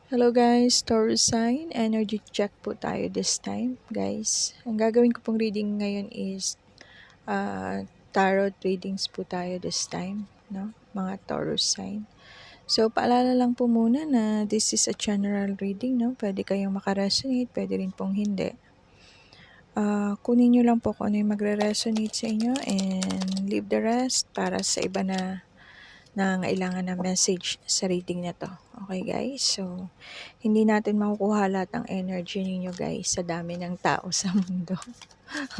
Hello guys, Taurus sign, energy check po tayo this time, guys. Ang gagawin ko pong reading ngayon is tarot readings po tayo this time, no? Mga Taurus sign. So, paalala lang po muna na this is a general reading, no? Pwede kayong makaresonate, pwede rin pong hindi. Kunin nyo lang po kung ano yung magre-resonate sa inyo and leave the rest para sa iba na nangangailangan ng message sa reading na to. Okay guys? So, hindi natin makukuha lahat ng energy ninyo guys sa dami ng tao sa mundo.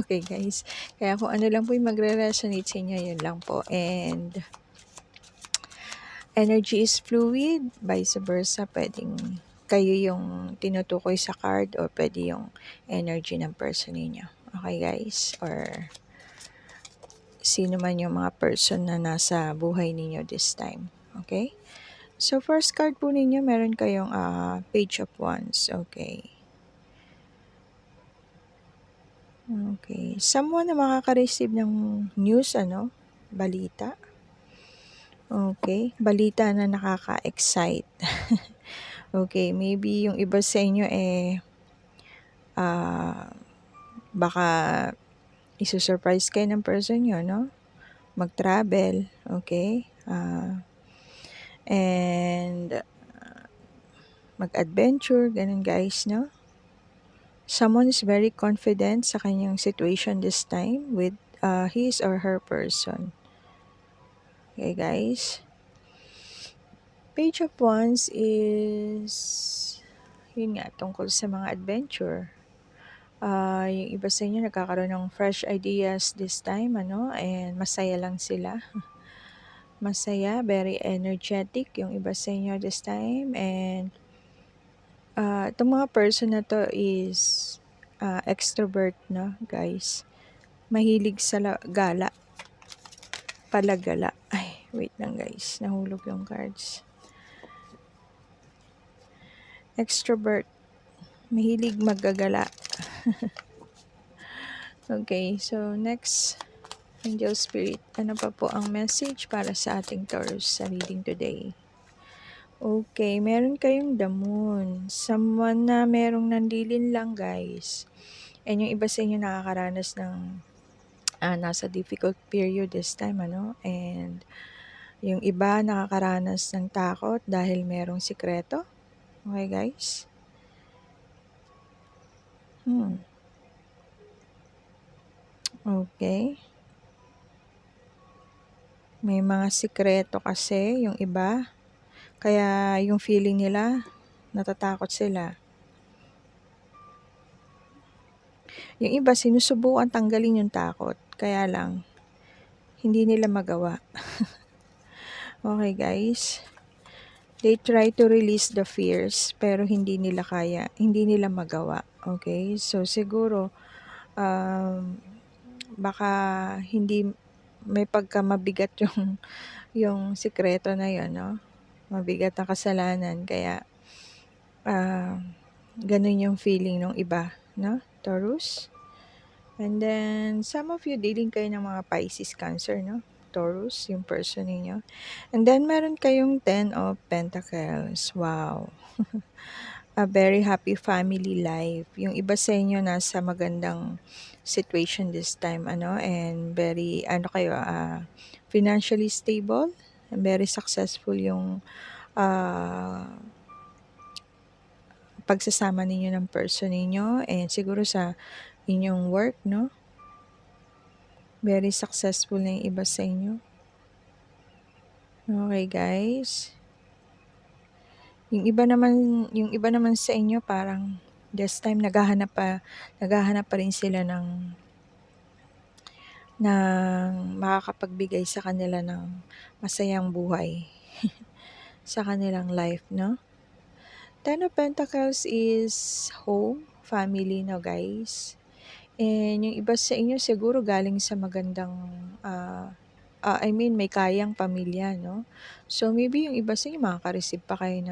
Okay guys? Kaya kung ano lang po yung magre-resonate sa inyo, yun lang po. And energy is fluid, vice versa. Pwedeng kayo yung tinutukoy sa card or pwede yung energy ng person ninyo. Okay guys? Or sino man yung mga person na nasa buhay ninyo this time. Okay? So, first card po ninyo, meron kayong Page of Wands. Okay. Okay. Someone na makaka-receive ng news, balita. Okay. Balita na nakaka-excite. Okay. Maybe yung iba sa inyo baka isusurprise kayo ng person nyo, no? Mag-travel. Okay. And mag-adventure. Ganun guys, no? Someone is very confident sa kanyang situation this time with his or her person. Okay, guys. Page of Wands is, yun nga, tungkol sa mga adventure. Yung iba sa inyo nagkakaroon ng fresh ideas this time, and masaya lang sila. Masaya, very energetic yung iba sa inyo this time, and itong mga person na to is extrovert, no, guys. Mahilig sa gala, palagala. Ay, wait lang guys, nahulog yung cards. Extrovert, mahilig maggagala. Okay, so next, Angel Spirit, ano pa po ang message para sa ating Taurus sa reading today? Okay, meron kayong the moon. Someone na merong nandilin lang guys. And yung iba sa inyo nakakaranas ng nasa difficult period this time, and yung iba nakakaranas ng takot dahil merong sikreto. Okay guys? Okay. May mga sikreto kasi yung iba. Kaya yung feeling nila, natatakot sila. Yung iba sinusubukan tanggalin yung takot. Kaya lang, hindi nila magawa. Okay guys? They try to release the fears, pero hindi nila kaya. Hindi nila magawa. Okay? So siguro, baka hindi may pagkamabigat yung sikreto na yun, no? Mabigat na kasalanan. Kaya, ganun yung feeling ng iba, no? Taurus. And then, some of you dealing kayo ng mga Pisces, Cancer, no? Taurus, yung person ninyo. And then, meron kayong 10 of Pentacles. Wow. A very happy family life. Yung iba sa inyo nasa magandang situation this time, and very, kayo, financially stable, and very successful yung pagsasama ninyo ng person ninyo, and siguro sa inyong work, no? Very successful na yung iba sa inyo. Okay, guys. Yung iba naman sa inyo parang this time naghahanap pa rin sila ng makakapagbigay sa kanila ng masayang buhay sa kanilang life, no? 10 of Pentacles is home, family, no, guys. And yung iba sa inyo siguro galing sa magandang, may kayang pamilya, no? So, maybe yung iba sa inyo makaka-receive pa kayo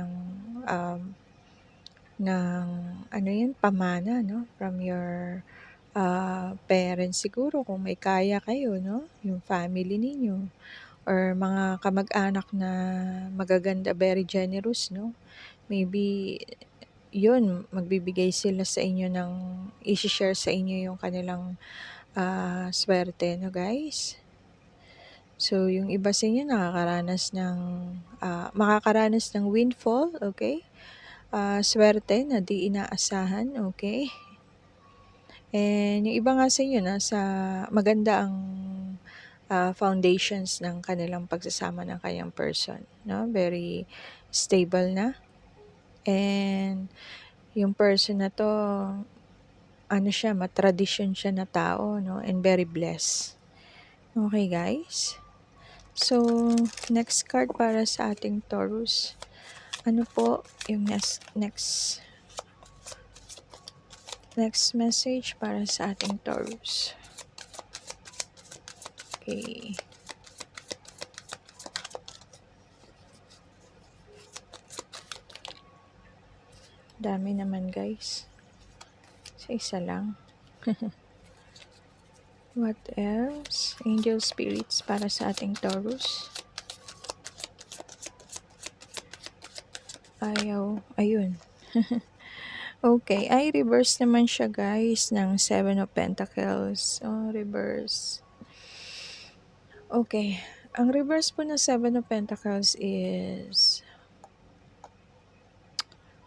ng pamana, no? From your parents siguro kung may kaya kayo, no? Yung family ninyo. Or mga kamag-anak na magaganda, very generous, no? maybe yun, magbibigay sila sa inyo ng i-share sa inyo yung kanilang swerte, no guys? So, yung iba sa inyo makakaranas ng windfall, okay? Swerte na di inaasahan, okay? And yung iba nga sa inyo, maganda ang foundations ng kanilang pagsasama ng kanyang person, no? Very stable na. And yung person na to, matradisyon siya na tao, no? And very blessed. Okay, guys? So, next card para sa ating Taurus. Ano po yung next message para sa ating Taurus? Okay. Dami naman, guys. Sa isa lang. What else? Angel spirits para sa ating Taurus. Ayaw. Ayun. Okay. Ay, reverse naman siya, guys, ng Seven of Pentacles. Oh, reverse. Okay. Ang reverse po ng Seven of Pentacles is...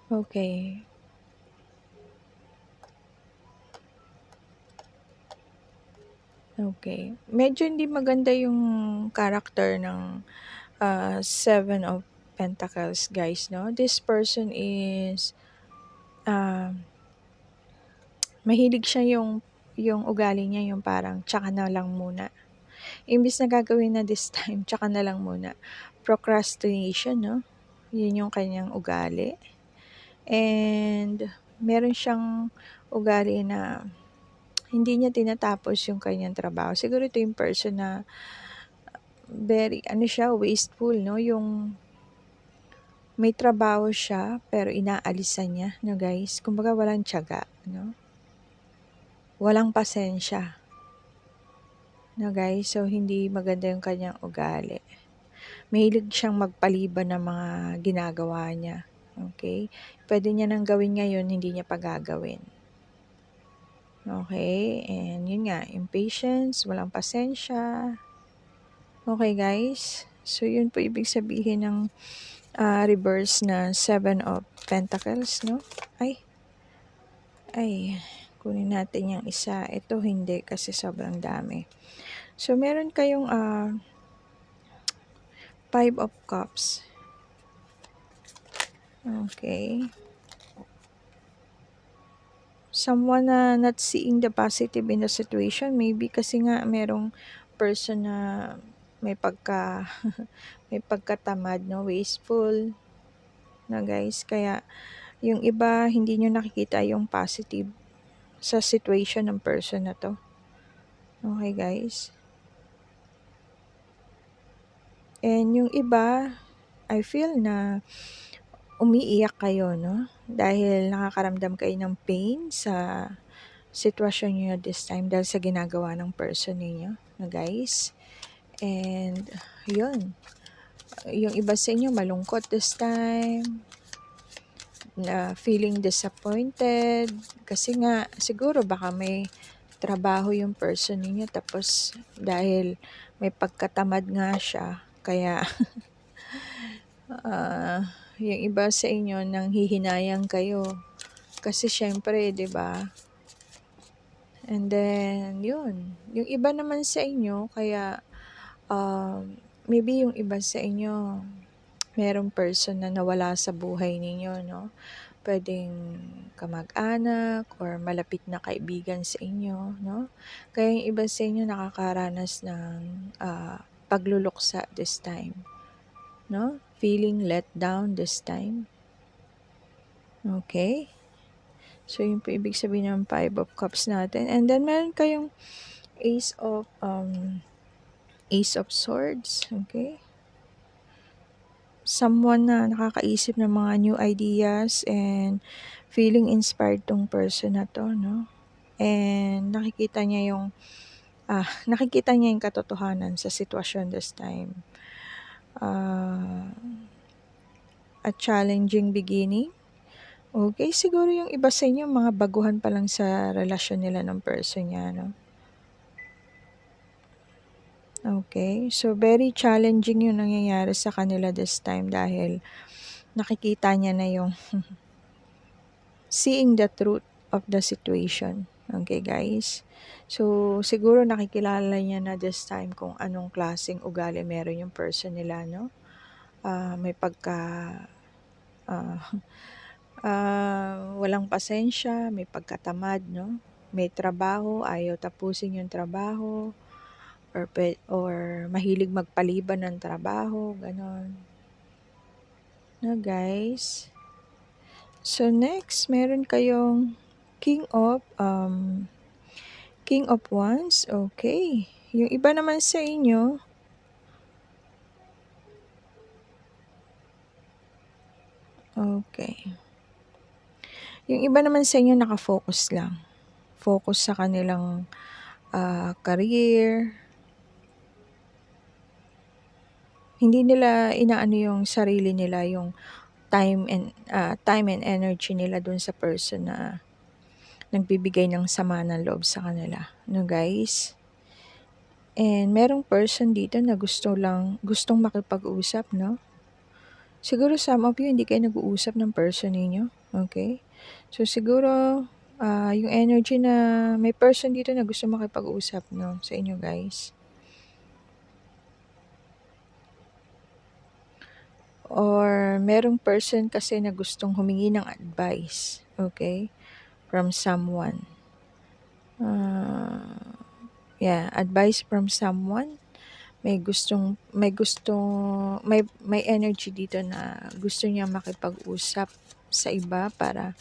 Okay. Okay. Medyo hindi maganda yung character ng Seven of Pentacles, guys, no? This person is mahilig siya yung ugali niya yung parang tsaka na lang muna. Imbis na gagawin na this time, tsaka na lang muna. Procrastination, no? Yun yung kanyang ugali. And meron siyang ugali na hindi niya tinatapos yung kanyang trabaho. Siguro ito yung person na very, wasteful, no? Yung may trabaho siya, pero inaalisan niya, no guys? Kumbaga walang tiyaga, no? Walang pasensya, no guys? So, hindi maganda yung kanyang ugali. Mahilig siyang magpaliban ng mga ginagawa niya, okay? Pwede niya nang gawin ngayon, hindi niya pa gagawin. Okay, and yun nga, impatience, walang pasensya. Okay guys, so yun po ibig sabihin ng reverse na Seven of Pentacles, no? Ay, kunin natin yung isa. Ito hindi kasi sobrang dami. So, meron kayong Five of Cups. Okay. Someone na not seeing the positive in the situation. Maybe kasi nga merong person na may may pagkatamad, no? Wasteful, na guys. Kaya, yung iba, hindi nyo nakikita yung positive sa situation ng person na to. Okay, guys? And yung iba, I feel na umiiyak kayo, no? Dahil nakakaramdam kayo ng pain sa sitwasyon niyo this time dahil sa ginagawa ng person niyo, na guys. And, yun. Yung iba sa inyo malungkot this time, na feeling disappointed, kasi nga, siguro baka may trabaho yung person niyo tapos dahil may pagkatamad nga siya, kaya yung iba sa inyo nanghihinayang kayo. Kasi syempre, 'di ba? And then, yun. Yung iba naman sa inyo, kaya maybe yung iba sa inyo, merong person na nawala sa buhay ninyo, no? Pwedeng kamag-anak or malapit na kaibigan sa inyo, no? Kaya yung iba sa inyo nakakaranas ng pagluluksa this time, no? Feeling let down this time. Okay? So, yun po ibig sabihin ng Five of Cups natin. And then, meron kayong Ace of Swords. Okay? Someone na nakakaisip ng mga new ideas and feeling inspired tong person na to, no? And nakikita niya yung katotohanan sa sitwasyon this time. a challenging beginning. Okay, siguro yung iba sa inyo mga baguhan pa lang sa relasyon nila ng person niya, no? Okay, so very challenging yung nangyayari sa kanila this time dahil nakikita niya na yung seeing the truth of the situation. Okay, guys? So, siguro nakikilala niya na this time kung anong klaseng ugali meron yung person nila, no? May pagka ah, walang pasensya, may pagkatamad, no? May trabaho, ayaw tapusin yung trabaho, or mahilig magpaliban ng trabaho, ganon. No, guys? So, next, meron kayong King of Wands. Okay. Yung iba naman sa inyo, okay. Yung iba naman sa inyo nakafocus lang. Focus sa kanilang career. Hindi nila inaano yung sarili nila, yung time and energy nila dun sa person na nagbibigay ng sama ng loob sa kanila. No, guys? And merong person dito na gustong makipag-usap, no? Siguro some of you hindi kayo nag-uusap ng person ninyo, okay? So siguro yung energy na may person dito na gusto makipag-usap, no, sa inyo, guys. Or merong person kasi na gustong humingi ng advice, okay? From someone. Advice from someone. May energy dito na gusto niya makipag-usap sa iba para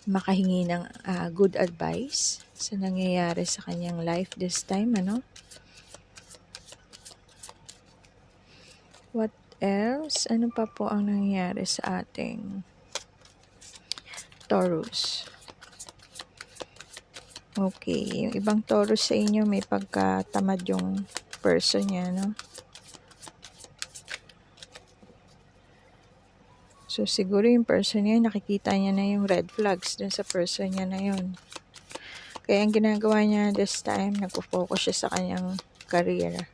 makahingi ng good advice sa nangyayari sa kanyang life this time, ano? What else? Ano pa po ang nangyayari sa ating Taurus? Okay, yung ibang Taurus sa inyo may pagkatamad yung person niya, no? So, siguro yung person niya, nakikita niya na yung red flags dun sa person niya na yun. Kaya ang ginagawa niya this time, nagpo-focus siya sa kanyang career.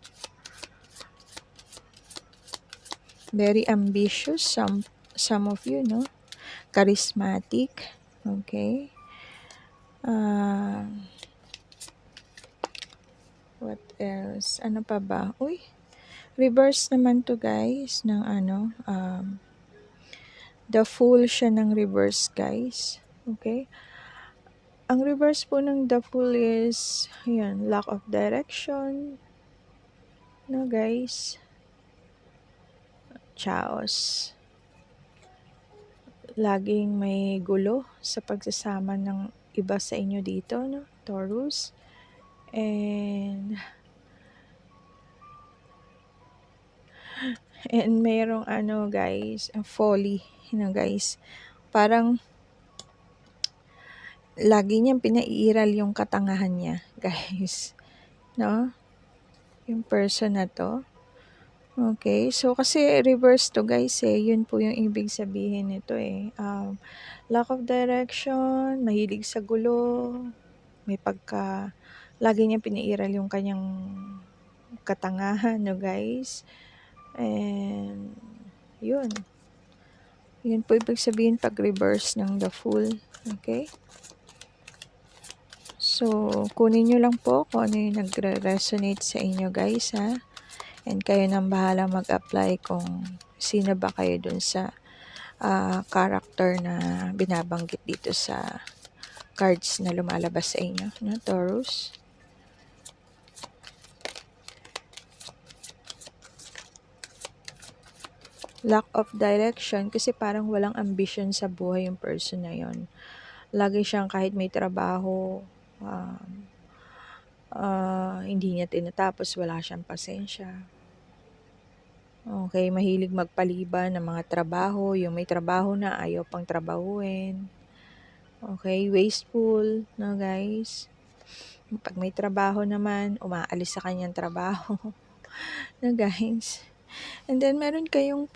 Very ambitious, some of you, no? Charismatic, okay? What else? Ano pa ba? Uy, reverse naman to, guys, ng the Fool siya ng reverse, guys. Okay? Ang reverse po ng the Fool is, yun, lack of direction. No, guys? Chaos. Laging may gulo sa pagsasama ng iba sa inyo dito, no? Taurus. And mayroong guys, folly, guys. Parang lagi niyang pinaiiral yung katangahan niya, guys. No? Yung person na to. Okay, so kasi reverse to, guys, yun po yung ibig sabihin nito, lack of direction, mahilig sa gulo, lagi niyang pinaiiral yung kanyang katangahan, no, guys. And yun po ibig sabihin pag reverse ng the Fool. Okay, so kunin nyo lang po kung ano yung nagre-resonate sa inyo, guys, ha. And kayo nang bahala mag-apply kung sino ba kayo dun sa character na binabanggit dito sa cards na lumalabas sa inyo, no, Taurus? Lack of direction, kasi parang walang ambition sa buhay yung person na yon. Lagi siyang kahit may trabaho, hindi niya tinatapos, wala siyang pasensya. Okay, mahilig magpaliban ng mga trabaho, yung may trabaho na ayaw pang trabahuin. Okay, wasteful, no, guys? Pag may trabaho naman, umaalis sa kanyang trabaho. No, guys? And then, meron kayong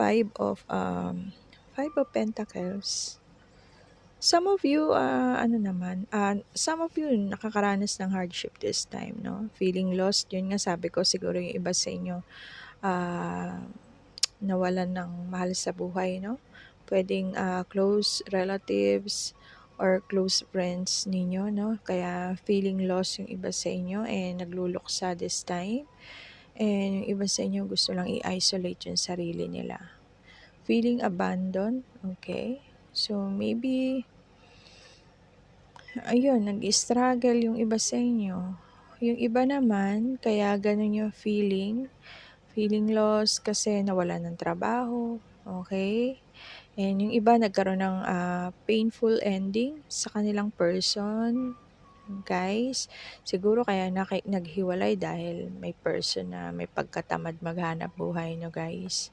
Five of Pentacles. Some of you, some of you nakakaranas ng hardship this time, no? Feeling lost, yun nga sabi ko, siguro yung iba sa inyo, nawalan ng mahal sa buhay, no? Pwedeng close relatives or close friends ninyo, no? Kaya feeling lost yung iba sa inyo and nagluluksa this time. And yung iba sa inyo gusto lang i-isolate yung sarili nila. Feeling abandoned, okay? So maybe ayun, nag-struggle yung iba sa inyo. Yung iba naman, kaya ganun yung feeling lost kasi nawalan ng trabaho, okay? And yung iba nagkaroon ng painful ending sa kanilang person, guys. Siguro kaya naghiwalay dahil may person na may pagkatamad maghanap buhay, no guys.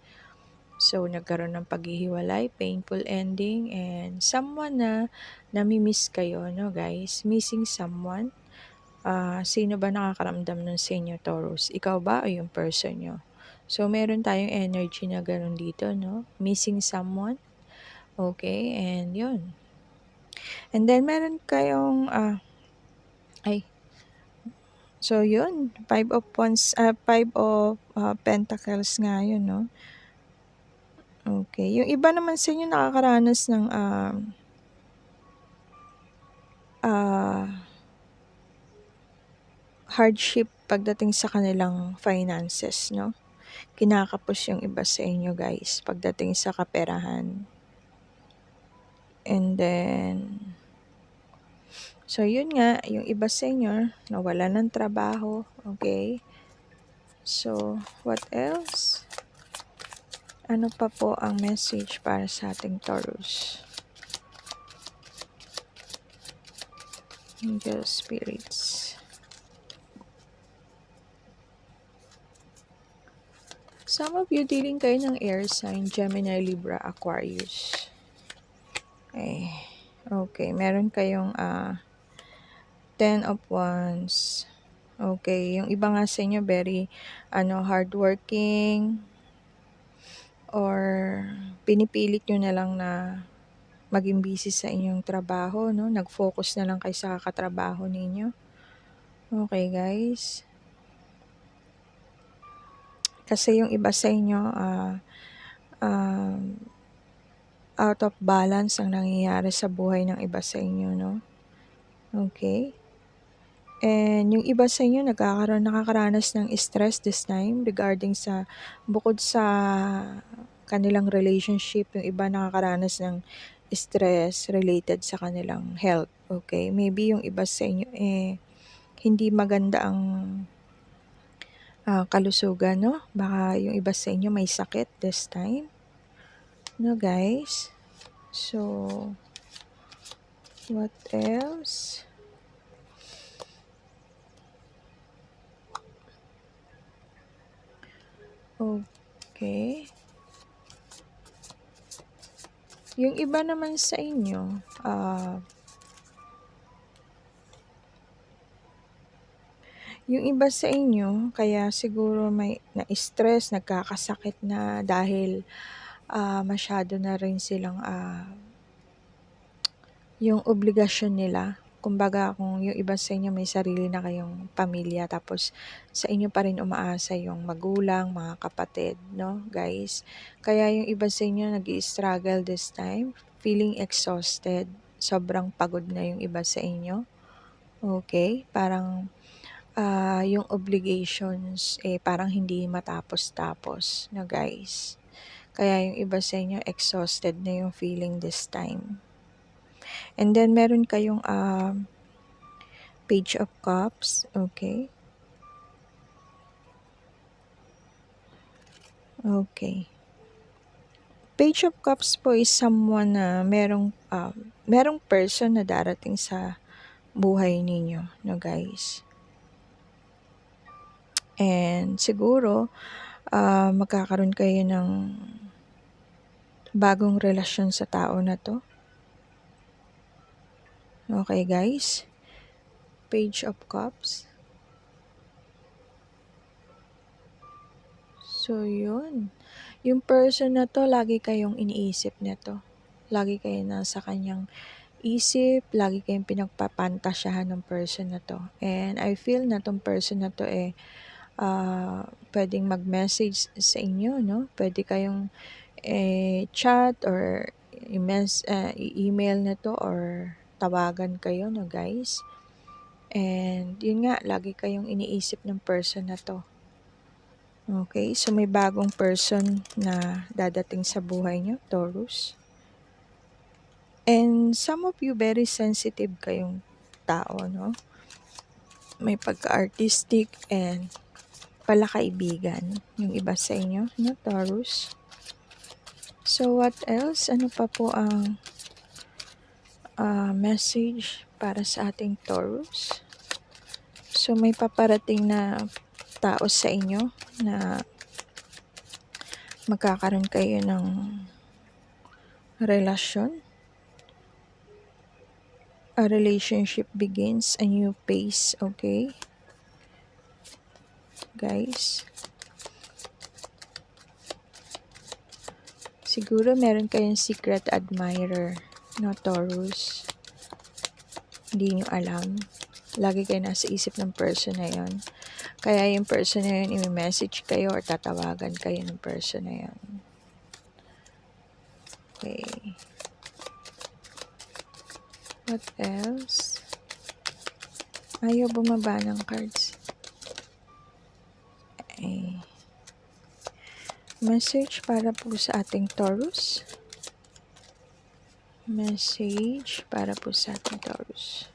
So, nagkaroon ng paghihiwalay, painful ending, and someone na nami-miss kayo, no guys? Missing someone. Sino ba nakakaramdam nun sa inyo, Taurus? Ikaw ba o yung person nyo? So, meron tayong energy na ganun dito, no? Missing someone. Okay, and yun. And then, meron kayong, so yun, Five of Pentacles nga yun, no? Okay, yung iba naman sa inyo nakakaranas ng, hardship pagdating sa kanilang finances, no? Kinakapos yung iba sa inyo, guys, pagdating sa kaperahan. And then, so yun nga, yung iba sa inyo, nawala ng trabaho, okay? So, what else? Ano pa po ang message para sa ating Taurus? Angel spirits. Some of you dealing kayo ng air sign, Gemini, Libra, Aquarius. Okay, meron kayong 10 of Wands. Okay, yung iba nga sa inyo very hardworking or pinipilit nyo na lang na maging busy sa inyong trabaho, no? Nag-focus na lang kayo sa katrabaho ninyo. Okay, guys. Kasi yung iba sa inyo out of balance ang nangyayari sa buhay ng iba sa inyo, no? Okay. And yung iba sa inyo nakakaranas ng stress this time regarding sa bukod sa kanilang relationship, yung iba nakakaranas ng stress related sa kanilang health. Okay? Maybe yung iba sa inyo hindi maganda ang kalusugan, no? Baka yung iba sa inyo may sakit this time. No, guys? So, what else? Okay. Yung iba naman sa inyo, yung iba sa inyo, kaya siguro may na-stress, nagkakasakit na dahil masyado na rin silang yung obligasyon nila. Kumbaga kung yung iba sa inyo may sarili na kayong pamilya tapos sa inyo pa rin umaasa yung magulang, mga kapatid, no guys? Kaya yung iba sa inyo nag-i-struggle this time, feeling exhausted, sobrang pagod na yung iba sa inyo. Okay? Parang yung obligations parang hindi matapos-tapos, no guys? Kaya yung iba sa inyo exhausted na yung feeling this time. And then meron kayong Page of Cups, okay? Okay. Page of Cups po is someone na merong person na darating sa buhay ninyo, no guys? And siguro, magkakaroon kayo ng bagong relasyon sa tao na to. Okay, guys? Page of Cups. So, yun. Yung person na 'to lagi kayong iniisip nito. Lagi kayo nasa kanyang isip, lagi kayong pinagpapantasyahan ng person na 'to. And I feel na 'tong person na 'to, puwedeng mag-message sa inyo 'no, puwede kayong, chat or i-email nito or tawagan kayo 'no guys. And yun nga, lagi kayong iniisip ng person na 'to. Okay, so may bagong person na dadating sa buhay niyo, Taurus. And some of you very sensitive kayong tao 'no, may pagka-artistic and palakaibigan yung iba sa inyo 'no, Taurus. So what else? Ano pa po ang, message para sa ating Taurus? So may paparating na tao sa inyo na magkakaroon kayo ng relasyon. A relationship begins, a new phase, okay? Guys. Siguro meron kayong secret admirer, no, Taurus. Hindi nyo alam. Lagi kayo nasa isip ng person na yon. Kaya yung person na yun, i-message kayo or tatawagan kayo ng person na yun. Okay. What else? Ayaw bumaba ng cards. Okay. Message para po sa ating Taurus. Message para po sa ating Taurus.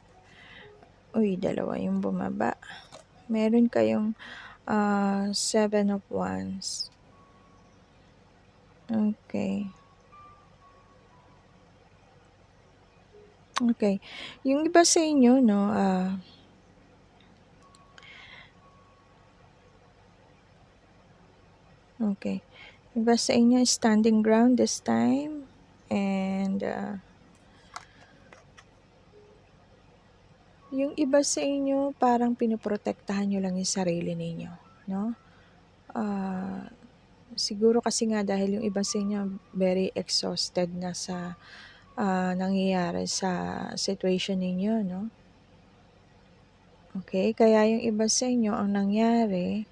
Uy, dalawa yung bumaba. Meron kayong 7 of Wands. Okay. Okay. Yung iba sa inyo, no, okay. Iba sa inyo standing ground this time. And, yung iba sa inyo, parang pinoprotektahan nyo lang yung sarili ninyo, no? Siguro kasi nga dahil yung iba sa inyo very exhausted na sa nangyayari sa situation ninyo, no? Okay, kaya yung iba sa inyo, ang nangyari,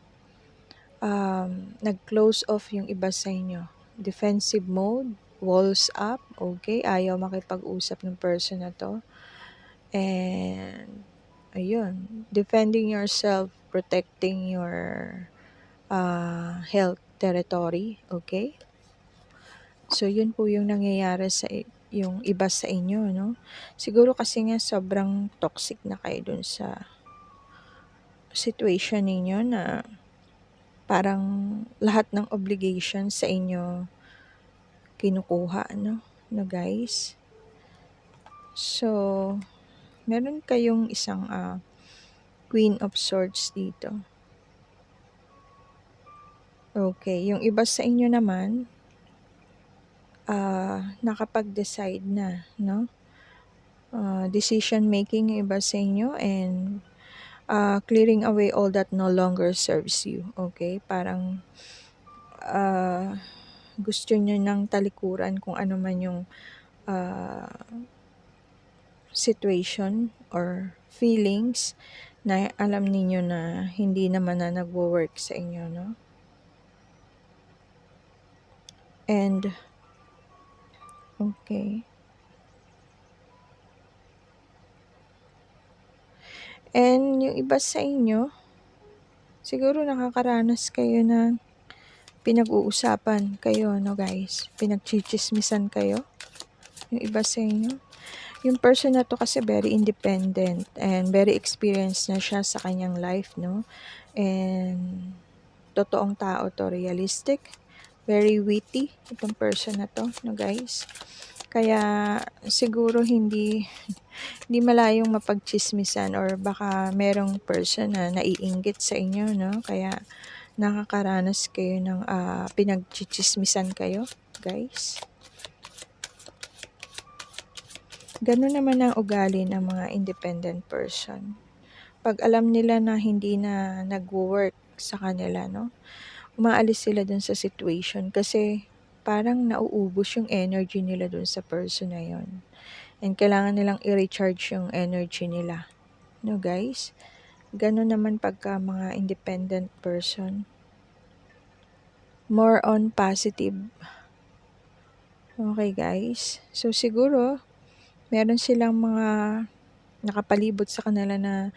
nag-close off yung iba sa inyo. Defensive mode, walls up, okay? Ayaw makipag-usap ng person na to. And, ayun, defending yourself, protecting your health territory, okay? So, yun po yung nangyayari sa yung iba sa inyo, no? Siguro kasi nga sobrang toxic na kayo dun sa situation ninyo na parang lahat ng obligation sa inyo kinukuha, no? No, guys? So, meron kayong isang Queen of Swords dito. Okay, yung iba sa inyo naman, nakapag-decide na, no? Decision making yung iba sa inyo and clearing away all that no longer serves you. Okay? Parang gusto nyo nang talikuran kung ano man yung situation or feelings na alam niyo na hindi naman na nagwo-work sa inyo, no? And, okay. And yung iba sa inyo, siguro nakakaranas kayo ng pinag-uusapan kayo, no guys? Pinagchichismisan kayo. Yung iba sa inyo. Yung person na to kasi very independent and very experienced na siya sa kanyang life, no? And totoong tao to, realistic, very witty itong person na to, no guys? Kaya siguro hindi malayong mapagchismisan or baka merong person na naiinggit sa inyo, no? Kaya nakakaranas kayo ng pinagchichismisan kayo, guys. Ganun naman ang ugali ng mga independent person. Pag alam nila na hindi na nagwo-work sa kanila, no? umaalis sila dun sa situation kasi parang nauubos yung energy nila dun sa person na yun. And kailangan nilang i-recharge yung energy nila. No guys? Ganun naman pagka mga independent person. More on positive. Okay guys? So siguro, meron silang mga nakapalibot sa kanila na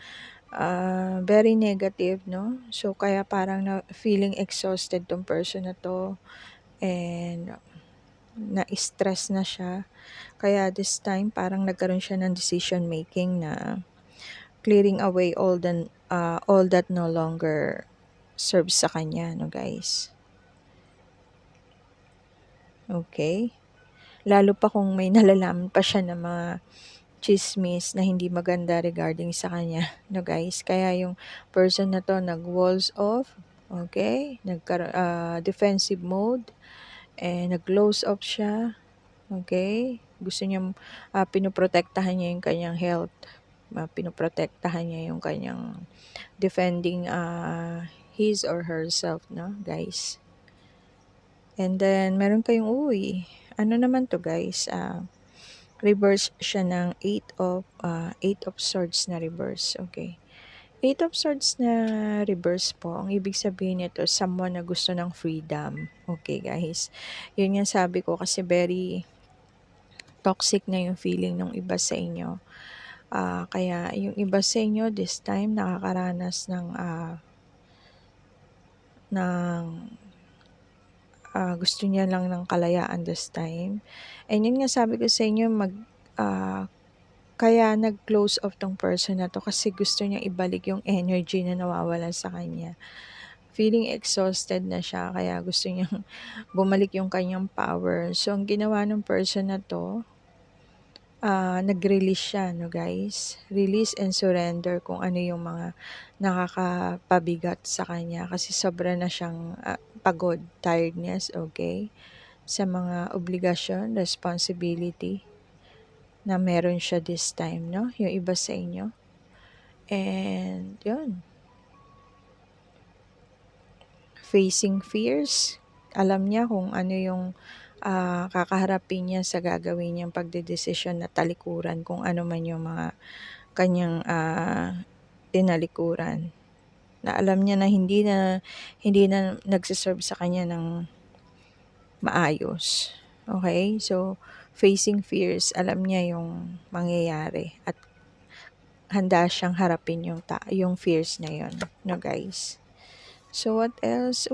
very negative, no? So kaya parang feeling exhausted tong person na to and na-stress na siya. Kaya this time parang nagkaroon siya ng decision making na clearing away all that no longer serves sa kanya, no guys? Okay? Lalo pa kung may nalalaman pa siya ng mga chismis na hindi maganda regarding sa kanya, no guys? Kaya yung person na to nag-walls off, okay? Defensive mode, and nag-close off siya, okay? Gusto niya, pinoprotektahan niya yung kanyang health, pinoprotektahan niya yung kanyang defending his or herself, no guys? And then, meron kayong, ano naman to guys, reverse siya ng eight of swords na reverse, okay. Eight of swords na reverse po, ang ibig sabihin nito, someone na gusto ng freedom, okay guys. Yun nga sabi ko kasi very toxic na yung feeling ng iba sa inyo. Kaya yung iba sa inyo this time nakakaranas ng gusto niya lang ng kalayaan this time. And yun nga sabi ko sa inyo, kaya nag-close off tong person na to kasi gusto niya ibalik yung energy na nawawala sa kanya. Feeling exhausted na siya, kaya gusto niyang bumalik yung kanyang power. So, ang ginawa ng person na to, nag-release siya, no guys? Release and surrender kung ano yung mga nakakapabigat sa kanya kasi sobra na siyang pagod, tiredness, okay? Sa mga obligasyon, responsibility na meron siya this time, no? Yung iba sa inyo. And, yun. Facing fears. Alam niya kung ano yung kakaharapin niya sa gagawin niyang pagdedesisyon na talikuran kung ano man yung mga kanyang tinalikuran. Na alam niya na hindi na nagsiserve sa kanya ng maayos. Okay? So, facing fears, alam niya yung mangyayari at handa siyang harapin yung fears na yun. No, guys? So, what else?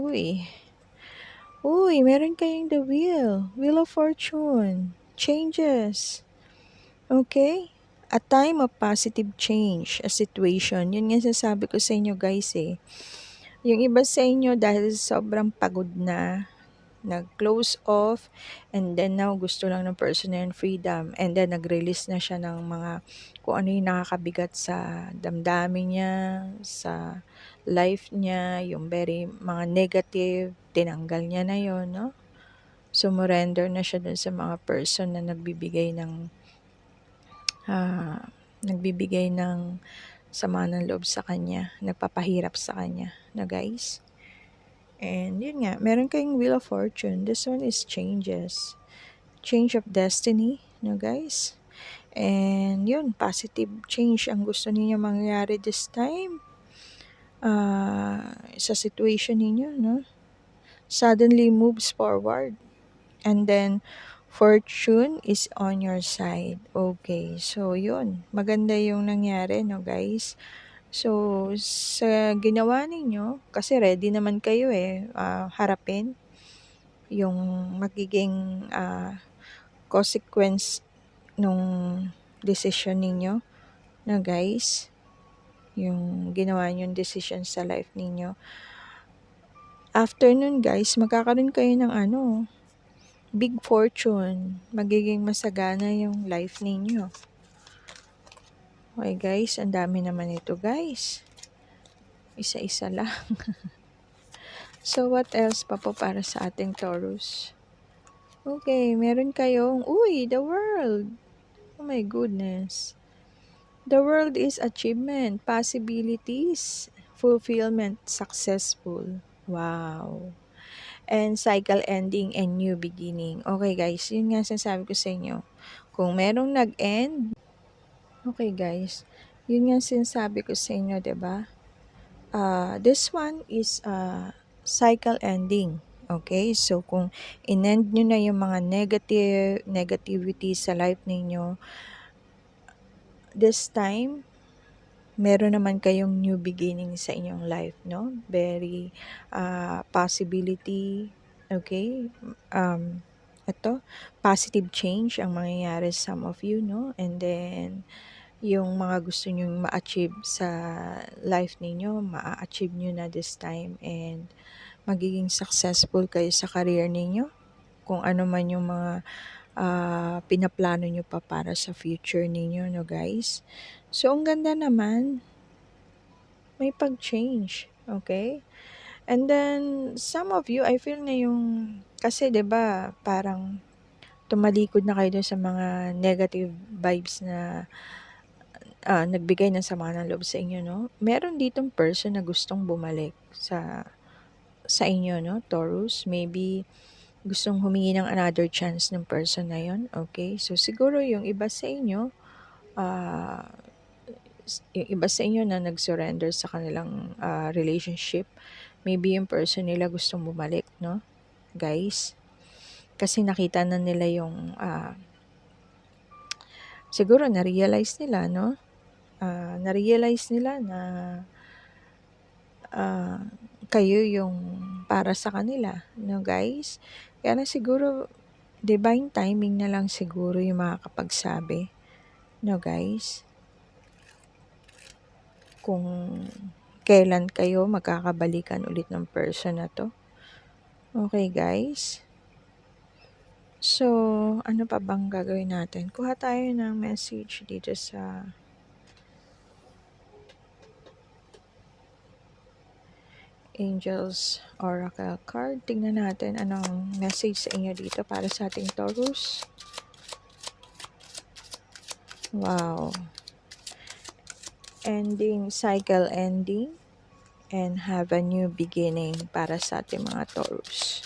Meron kayong the wheel. Wheel of Fortune. Changes. Okay? A time of positive change, a situation. Yun nga sasabi ko sa inyo guys eh. Yung iba sa inyo dahil sobrang pagod na, nag-close off, and then now gusto lang ng person na yun freedom, and then nag-release na siya ng mga kung ano yung nakakabigat sa damdamin niya, sa life niya, yung very mga negative, tinanggal niya na yun, no? Sumurrender na siya dun sa mga person na nagbibigay ng sama ng loob sa kanya, nagpapahirap sa kanya, na guys. And yun nga, meron kayong Wheel of Fortune. This one is changes. Change of destiny, no guys? And yun, positive change ang gusto niyo mangyari this time. Sa situation ninyo, no? Suddenly moves forward. And then, fortune is on your side. Okay, so yun. Maganda yung nangyari, no guys? So, sa ginawa ninyo, kasi ready naman kayo harapin yung magiging consequence nung decision ninyo, na guys, yung ginawa nyong decision sa life ninyo. After nun guys, magkakaroon kayo ng big fortune. Magiging masagana yung life ninyo. Okay guys, ang dami naman ito guys. Isa-isa lang. So what else pa po para sa ating Taurus? Okay, meron kayong, the world. Oh my goodness. The world is achievement, possibilities, fulfillment, successful. Wow. And cycle ending and new beginning. Okay guys, yun nga sinasabi ko sa inyo. Kung merong nag-end, okay guys, yun nga sinasabi ko sa inyo, 'di ba? This one is cycle ending. Okay? So kung in-end nyo na yung mga negativity sa life ninyo, this time meron naman kayong new beginning sa inyong life, no? Very possibility, okay? Ito, positive change ang mangyayari sa some of you, no? And then, yung mga gusto nyong ma-achieve sa life ninyo, ma-achieve nyo na this time and magiging successful kayo sa career ninyo. Kung ano man yung mga pinaplano nyo pa para sa future ninyo, no guys? So, ang ganda naman, may pag-change, okay? And then, some of you, I feel na yung, kasi 'di ba parang tumalikod na kayo dun sa mga negative vibes na nagbigay ng sama ng loob sa inyo, no? Meron ditong person na gustong bumalik sa inyo, no, Taurus. Maybe gustong humingi ng another chance ng person na yon, okay? So, siguro yung iba sa inyo, ah, yung iba sa inyo na nag-surrender sa kanilang relationship, maybe yung person nila gustong bumalik, no, guys? Kasi nakita na nila yung, siguro na-realize nila, no? Na-realize nila na ah, kayo yung para sa kanila, no guys? Kaya na siguro, divine timing na lang siguro yung makakapagsabi, no guys? Kung kailan kayo magkakabalikan ulit ng person na to. Okay guys? So, ano pa bang gagawin natin? Kuha tayo ng message dito sa Angels Oracle card. Tingnan natin anong message sa inyo dito para sa ating Taurus. Wow. Ending, cycle ending, and have a new beginning para sa ating mga Taurus.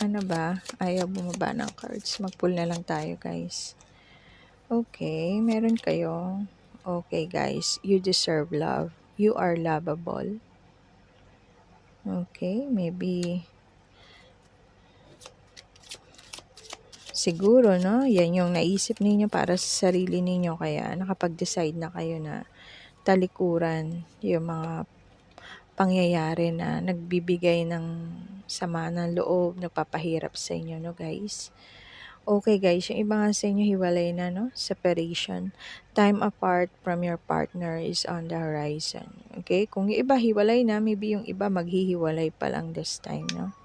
Ano ba? Ayaw bumaba ng cards. Mag-pull na lang tayo, guys. Okay, meron kayong, okay guys, you deserve love. You are lovable. Okay, maybe, siguro, no? Yan yung naisip ninyo para sa sarili ninyo. Kaya nakapag-decide na kayo na talikuran yung mga pangyayari na nagbibigay ng sama ng loob, nagpapahirap sa inyo, no guys? Okay guys, yung iba nga sa inyo hiwalay na, no? Separation. Time apart from your partner is on the horizon. Okay? Kung yung iba hiwalay na, maybe yung iba maghihiwalay pa lang this time, no?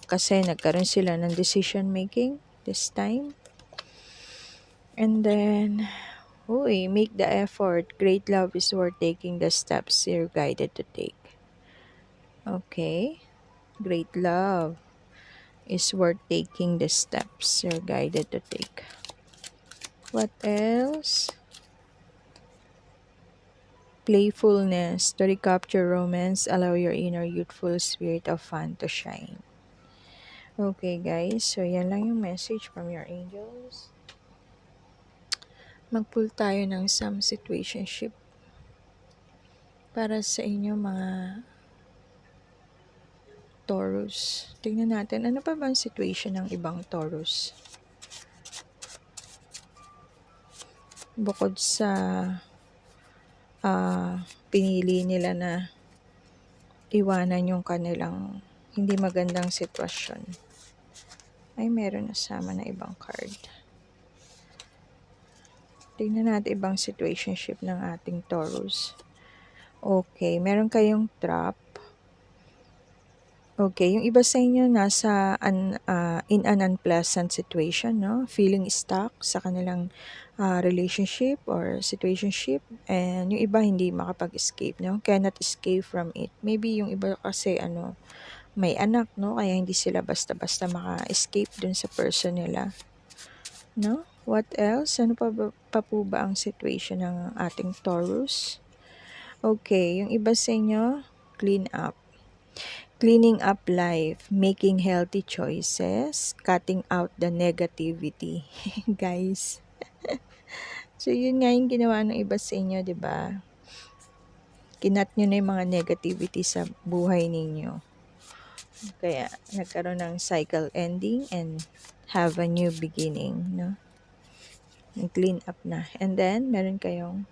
Kasi nagkaroon sila ng decision making this time. And then, uy, make the effort. Great love is worth taking the steps you're guided to take. Okay? Great love is worth taking the steps you're guided to take. What else? Playfulness. To recapture romance, allow your inner youthful spirit of fun to shine. Okay guys, so yan lang yung message from your angels. Mag-pull tayo ng some situationship para sa inyo mga Taurus. Tingnan natin, ano pa ba ang situation ng ibang Taurus? Bukod sa pinili nila na iwanan yung kanilang hindi magandang sitwasyon, ay meron nasama na ibang card. Tingnan natin ibang situationship ng ating Taurus. Okay, meron kayong trap. Okay, yung iba sa inyo nasa in an unpleasant situation, no? Feeling stuck sa kanilang relationship or situationship, and yung iba hindi makapag-escape, no? Cannot escape from it. Maybe yung iba kasi may anak, no? Kaya hindi sila basta-basta maka-escape dun sa person nila, no? What else? Ano pa po ba ang situation ng ating Taurus? Okay, yung iba sa inyo, clean up. Cleaning up life, making healthy choices, cutting out the negativity. Guys, so yun nga yung ginawa ng iba sa inyo, 'di ba? Kinat nyo na yung mga negativity sa buhay ninyo. Kaya nagkaroon ng cycle ending and have a new beginning, no? Clean up na. And then, meron kayong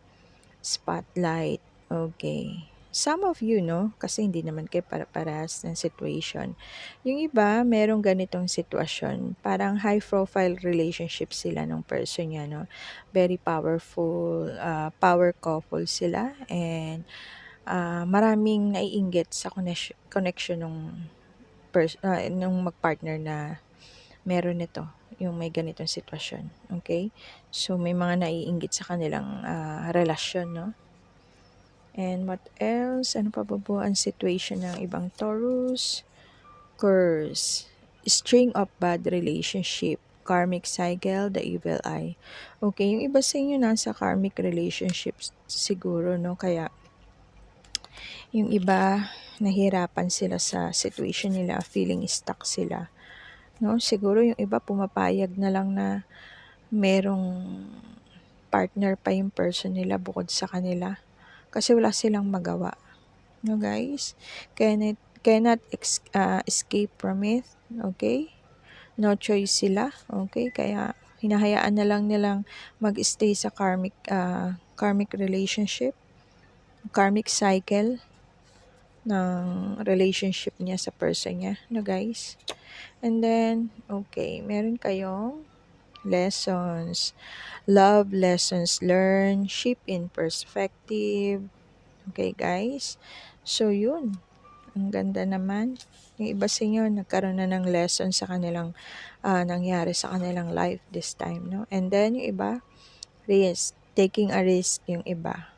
spotlight. Okay. Some of you, no? Kasi hindi naman kayo para-parehas ng situation. Yung iba, merong ganitong sitwasyon. Parang high-profile relationship sila ng person niya, no? Very powerful, power couple sila. And maraming naiinggit sa connection ng nung magpartner na meron nito, yung may ganitong sitwasyon. Okay? So, may mga naiinggit sa kanilang relasyon, no? And what else? Ano pa ba po ang situation ng ibang Taurus? Curse. String of bad relationship. Karmic cycle, the evil eye. Okay, yung iba sa inyo nasa karmic relationships siguro, no? Kaya, yung iba, nahirapan sila sa situation nila, feeling stuck sila. No? Siguro yung iba pumapayag na lang na merong partner pa yung person nila bukod sa kanila. Kasi wala silang magawa. No guys? Cannot escape from it. Okay? No choice sila. Okay? Kaya hinahayaan na lang nilang mag-stay sa karmic relationship, karmic cycle ng relationship niya sa person niya. No guys? And then, okay, meron kayong lessons. Love lessons learned, shift in perspective. Okay, guys? So, yun. Ang ganda naman. Yung iba sa inyo, nagkaroon na ng lesson sa kanilang nangyari sa kanilang life this time, no? And then, yung iba, risk. Taking a risk yung iba.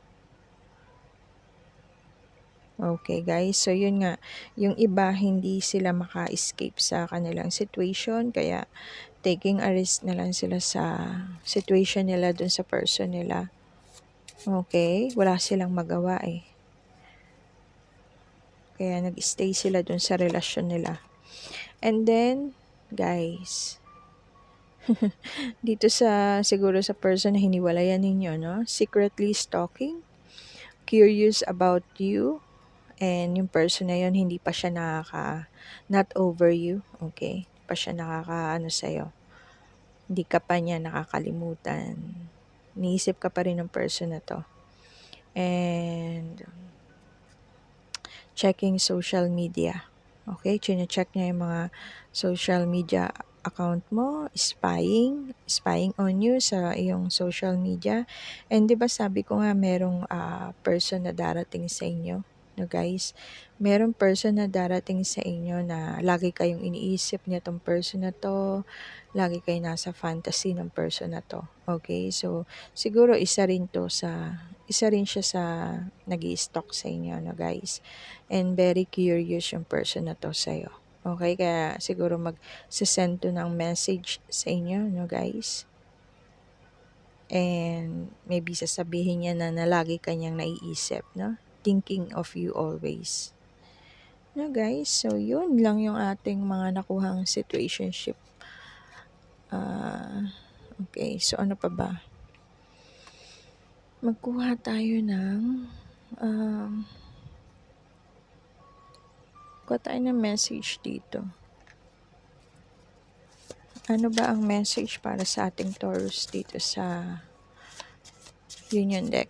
Okay, guys. So, yun nga. Yung iba, hindi sila maka-escape sa kanilang situation. Kaya, taking a risk na lang sila sa situation nila dun sa person nila. Okay? Wala silang magawa eh. Kaya nag-stay sila dun sa relasyon nila. And then, guys, dito siguro sa person na hiniwalayan ninyo, no? Secretly stalking, curious about you, and yung person na yun, hindi pa siya not over you, okay? Hindi pa siya sa'yo. Hindi ka pa niya nakakalimutan. Iniisip ka pa rin ng person na to. And checking social media. Okay, chine-check niya yung mga social media account mo, spying on you sa iyong social media. And 'di ba sabi ko nga merong person na darating sa inyo, no guys? Merong person na darating sa inyo na lagi kayong iniisip niya tong person na to, lagi kayo nasa fantasy ng person na to. Okay? So siguro isa rin siya sa nag-i-stalk sa inyo, no guys? And very curious yung person na to sa'yo. Okay, kaya siguro mag-send to ng message sa inyo, no guys? And maybe sasabihin niya na lagi kanyang naiisip, no? Thinking of you always. No guys, so yun lang yung ating mga nakuhang situationship. Okay, so ano pa ba? Magkuha tayo ng message dito. Ano ba ang message para sa ating Taurus dito sa Union deck?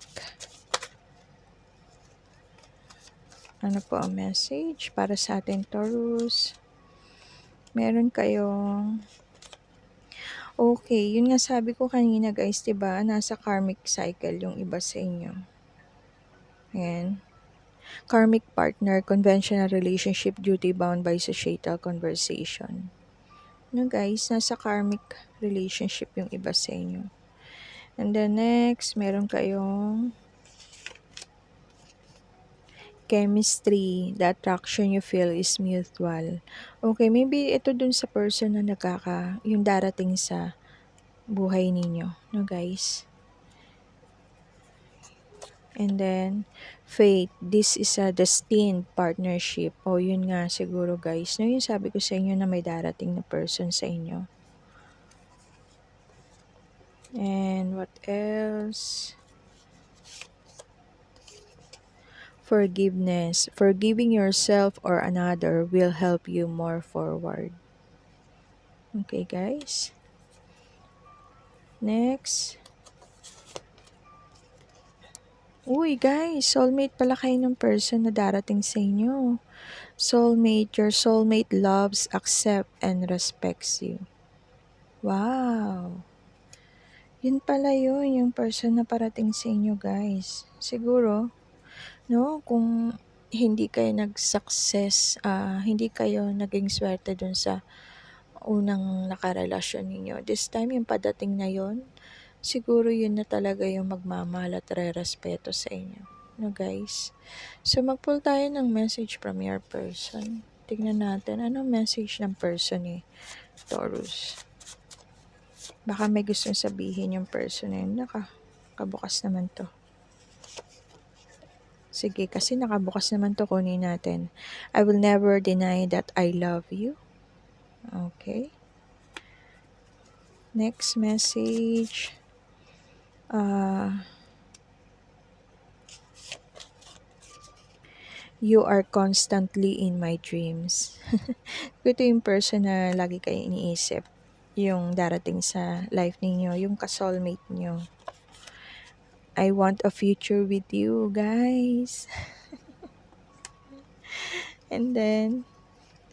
Ano po ang message para sa ating Taurus? Meron kayong okay, yun nga sabi ko kanina guys, 'di ba? Nasa karmic cycle yung iba sa inyo. Ayan. Karmic partner, conventional relationship, duty-bound by societal conversation. No guys, nasa karmic relationship yung iba sa inyo. And then next, meron kayong chemistry, the attraction you feel is mutual. Okay, maybe ito dun sa person na yung darating sa buhay ninyo, no guys? And then, fate, this is a destined partnership. O yun nga siguro guys, no, yung sabi ko sa inyo na may darating na person sa inyo. And what else? Forgiveness. Forgiving yourself or another will help you more forward. Okay, guys. Next. Uy, guys, soulmate pala kayo ng person na darating sa inyo. Soulmate, your soulmate loves, accepts, and respects you. Wow. Yun pala yun, yung person na parating sa inyo, guys. Siguro, no, kung hindi kayo nag-success, hindi kayo naging swerte dun sa unang nakarelasyon ninyo. This time, yung padating na yon, siguro yun na talaga yung magmamahal at re-respeto sa inyo. No, guys? So, mag-pull tayo ng message from your person. Tingnan natin, anong message ng person ni Taurus? Baka may gustong sabihin yung person na yun. Nakabukas naman to. Sige, kasi nakabukas naman to, kunin natin. I will never deny that I love you. Okay. Next message. You are constantly in my dreams. Ito yung person na lagi kayo iniisip. Yung darating sa life ninyo, yung ka-soulmate nyo. I want a future with you, guys. And then,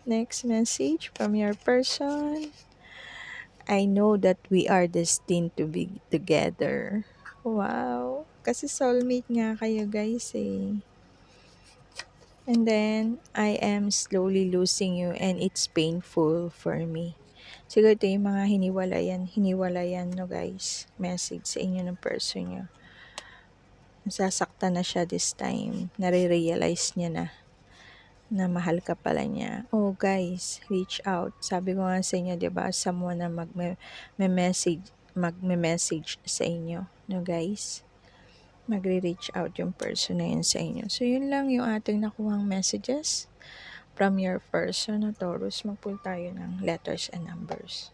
next message from your person. I know that we are destined to be together. Wow. Kasi soulmate nga kayo, guys, eh. And then, I am slowly losing you and it's painful for me. Siguro ito yung mga hiniwalayan, no guys. Message sa inyo ng person nyo. Nasasaktan na siya this time. Nare-realize niya na mahal ka pala niya. Oh guys, reach out. Sabi ko nga sa inyo, 'di ba? Someone na magme-message sa inyo, no guys? Magre-reach out yung person na yun sa inyo. So yun lang yung ating nakuhang messages from your person na Taurus. Mag-pull tayo ng letters and numbers.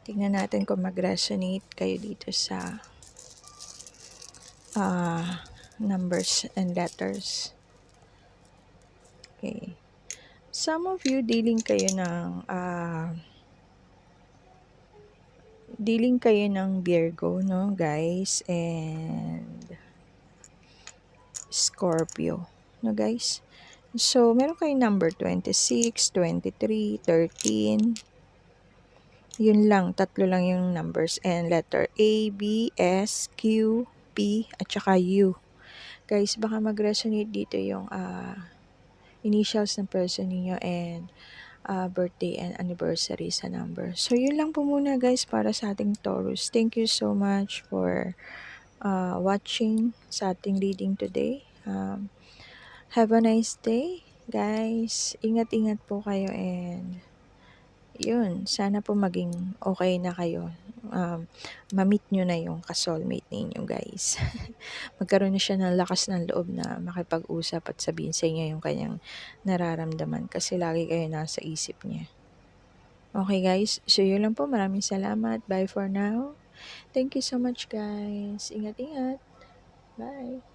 Tingnan natin kung mag-resonate kayo dito sa numbers and letters. Okay. Some of you dealing kayo ng Virgo, no, guys, and Scorpio, no, guys. So, meron kayong number 26, 23, 13. Yun lang, tatlo lang yung numbers and letter A, B, S, Q, P, at saka U. Guys, baka mag-resonate dito yung initials ng person niyo and birthday and anniversary sa number. So, yun lang po muna guys para sa ating Taurus. Thank you so much for watching sa ating reading today. Have a nice day, guys. Ingat-ingat po kayo and yun, sana po maging okay na kayo. Ma-meet nyo na yung ka-soulmate ninyo, guys. Magkaroon na siya ng lakas ng loob na makipag-usap at sabihin sa inyo yung kanyang nararamdaman kasi lagi kayo nasa isip niya. Okay, guys. So, yun lang po. Maraming salamat. Bye for now. Thank you so much, guys. Ingat-ingat. Bye.